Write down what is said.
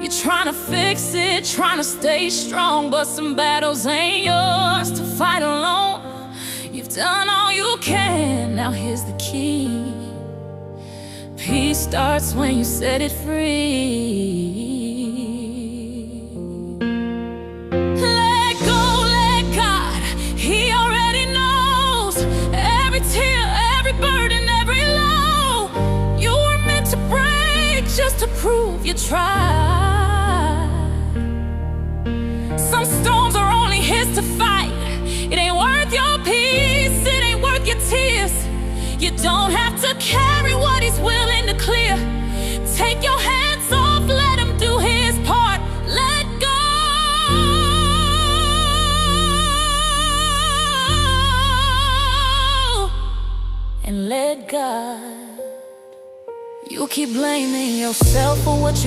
You're trying to fix it, trying to stay strong, but some battles ain't yours to fight alone. You've done all you can, now here's the key. Peace starts when you set it free. Let go, let God, He already knows every tear, every burden, every low. You were meant to break just to prove you tried. Some storms are only His to fight. It ain't worth your peace, it ain't worth your tears. You don't have to carry what He's willing to clear. Take your hands off, let Him do His part. Let go and let God. You keep blaming yourself for what you